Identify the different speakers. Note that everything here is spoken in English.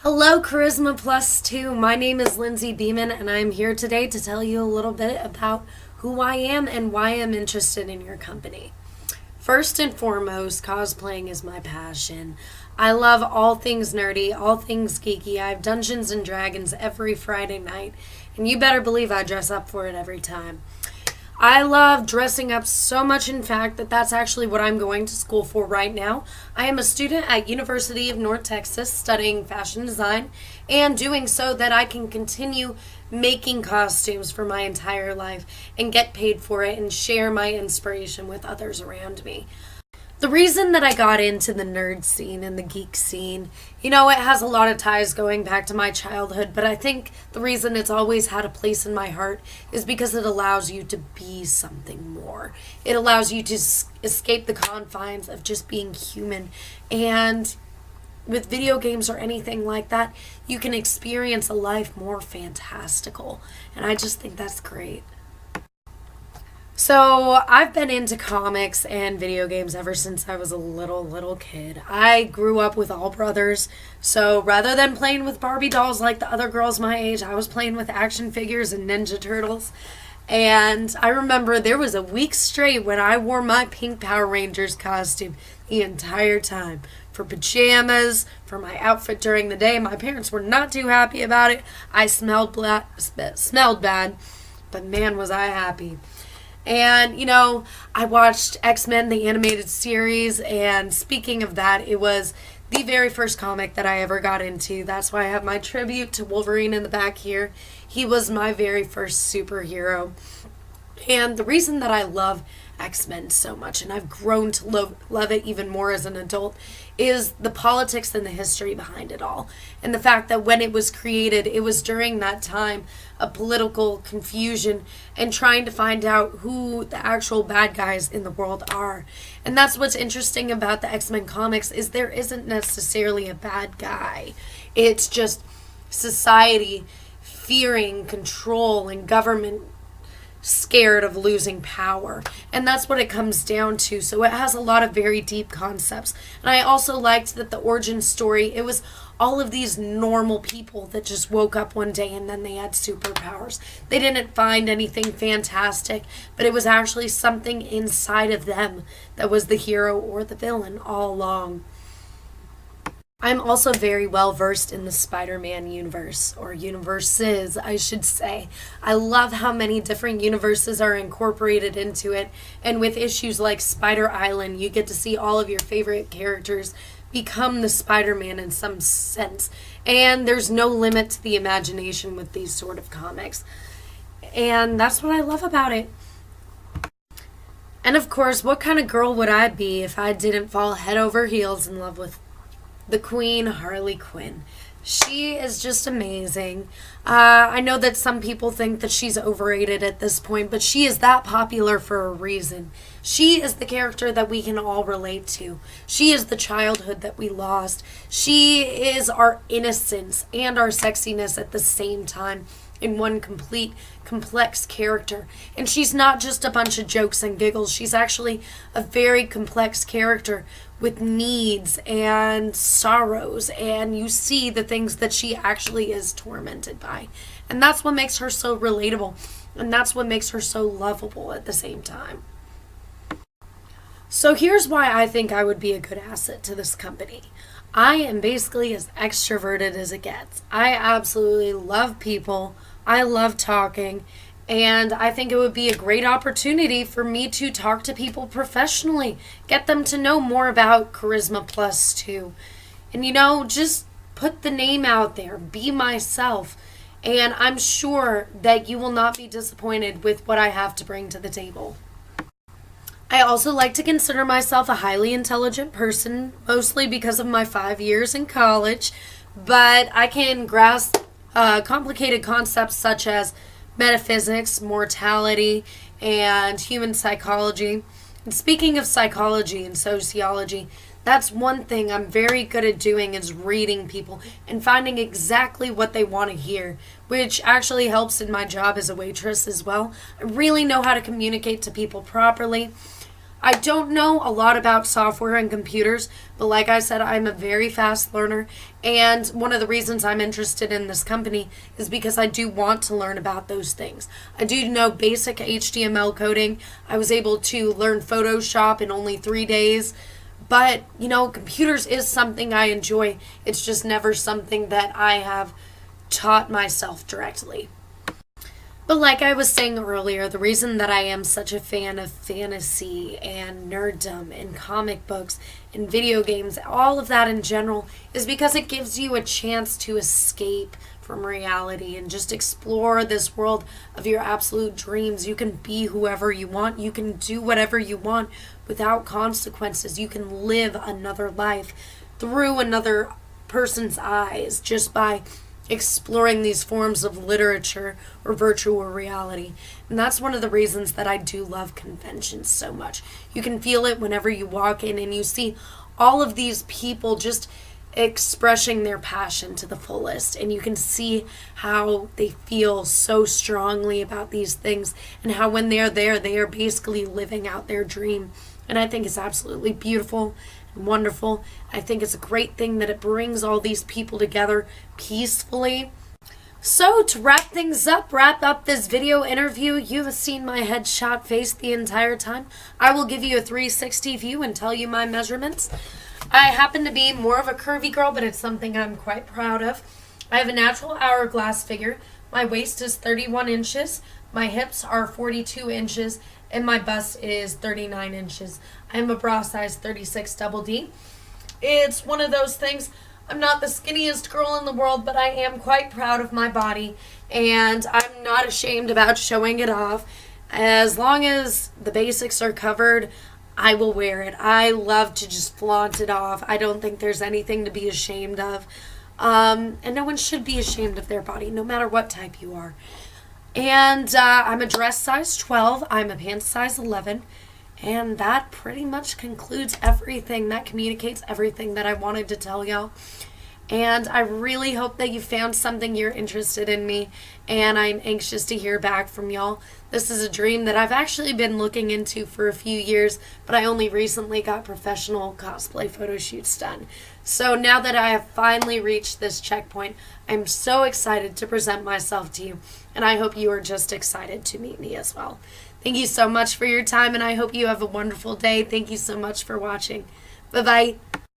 Speaker 1: Hello, Charisma Plus 2. My name is Lindsey Beeman, and I'm here today to tell you a little bit about who I am and why I'm interested in your company. First and foremost, cosplaying is my passion. I love all things nerdy, all things geeky. I have Dungeons and Dragons every Friday night, and you better believe I dress up for it every time. I love dressing up so much, in fact, that that's actually what I'm going to school for right now. I am a student at University of North Texas studying fashion design and doing so that I can continue making costumes for my entire life and get paid for it and share my inspiration with others around me. The reason that I got into the nerd scene and the geek scene, it has a lot of ties going back to my childhood, but I think the reason it's always had a place in my heart is because it allows you to be something more. It allows you to escape the confines of just being human. And with video games or anything like that, you can experience a life more fantastical. And I just think that's great. So, I've been into comics and video games ever since I was a little kid. I grew up with all brothers, so rather than playing with Barbie dolls like the other girls my age, I was playing with action figures and Ninja Turtles. And I remember there was a week straight when I wore my pink Power Rangers costume the entire time. For pajamas, for my outfit during the day. My parents were not too happy about it. I smelled bad, but man was I happy. And, I watched X-Men, the animated series, and speaking of that, it was the very first comic that I ever got into. That's why I have my tribute to Wolverine in the back here. He was my very first superhero. And the reason that I love X-Men so much, and I've grown to love it even more as an adult, is the politics and the history behind it all. And the fact that when it was created, it was during that time of political confusion and trying to find out who the actual bad guys in the world are. And that's what's interesting about the X-Men comics is there isn't necessarily a bad guy. It's just society fearing control and government scared of losing power. And that's what it comes down to. So it has a lot of very deep concepts. And I also liked that the origin story, it was all of these normal people that just woke up one day and then they had superpowers. They didn't find anything fantastic, but it was actually something inside of them that was the hero or the villain all along. I'm also very well versed in the Spider-Man universe, or universes, I should say. I love how many different universes are incorporated into it, and with issues like Spider Island, you get to see all of your favorite characters become the Spider-Man in some sense, and there's no limit to the imagination with these sort of comics. And that's what I love about it. And of course, what kind of girl would I be if I didn't fall head over heels in love with the Queen, Harley Quinn? She is just amazing. I know that some people think that she's overrated at this point, but she is that popular for a reason. She is the character that we can all relate to. She is the childhood that we lost. She is our innocence and our sexiness at the same time in one complete complex character. And she's not just a bunch of jokes and giggles. She's actually a very complex character with needs and sorrows, and you see the things that she actually is tormented by. And that's what makes her so relatable, and that's what makes her so lovable at the same time. So here's why I think I would be a good asset to this company. I am basically as extroverted as it gets. I absolutely love people. I love talking, and I think it would be a great opportunity for me to talk to people professionally, get them to know more about Charisma Plus 2. And just put the name out there, be myself, and I'm sure that you will not be disappointed with what I have to bring to the table. I also like to consider myself a highly intelligent person, mostly because of my 5 years in college, but I can grasp complicated concepts such as metaphysics, mortality, and human psychology. And speaking of psychology and sociology, that's one thing I'm very good at doing is reading people and finding exactly what they want to hear, which actually helps in my job as a waitress as well. I really know how to communicate to people properly. I don't know a lot about software and computers, but like I said, I'm a very fast learner. And one of the reasons I'm interested in this company is because I do want to learn about those things. I do know basic HTML coding. I was able to learn Photoshop in only 3 days. But, computers is something I enjoy. It's just never something that I have taught myself directly. But like I was saying earlier, the reason that I am such a fan of fantasy and nerddom and comic books and video games, all of that in general, is because it gives you a chance to escape from reality and just explore this world of your absolute dreams. You can be whoever you want. You can do whatever you want without consequences. You can live another life through another person's eyes just by exploring these forms of literature or virtual reality. And that's one of the reasons that I do love conventions so much. You can feel it whenever you walk in and you see all of these people just expressing their passion to the fullest, and you can see how they feel so strongly about these things and how when they're there, they are basically living out their dream. And I think it's absolutely beautiful and wonderful. I think it's a great thing that it brings all these people together peacefully. So to wrap up this video interview, you have seen my headshot face the entire time. I will give you a 360 view and tell you my measurements. I happen to be more of a curvy girl, but it's something I'm quite proud of. I have a natural hourglass figure. My waist is 31 inches. My hips are 42 inches. And my bust is 39 inches. I am a bra size 36 double D. It's one of those things. I'm not the skinniest girl in the world, but I am quite proud of my body. And I'm not ashamed about showing it off. As long as the basics are covered, I will wear it. I love to just flaunt it off. I don't think there's anything to be ashamed of. And no one should be ashamed of their body, no matter what type you are. And I'm a dress size 12. I'm a pants size 11. And that pretty much concludes everything. That communicates everything that I wanted to tell y'all. And I really hope that you found something you're interested in me. And I'm anxious to hear back from y'all. This is a dream that I've actually been looking into for a few years, but I only recently got professional cosplay photo shoots done. So now that I have finally reached this checkpoint, I'm so excited to present myself to you. And I hope you are just excited to meet me as well. Thank you so much for your time, and I hope you have a wonderful day. Thank you so much for watching. Bye-bye.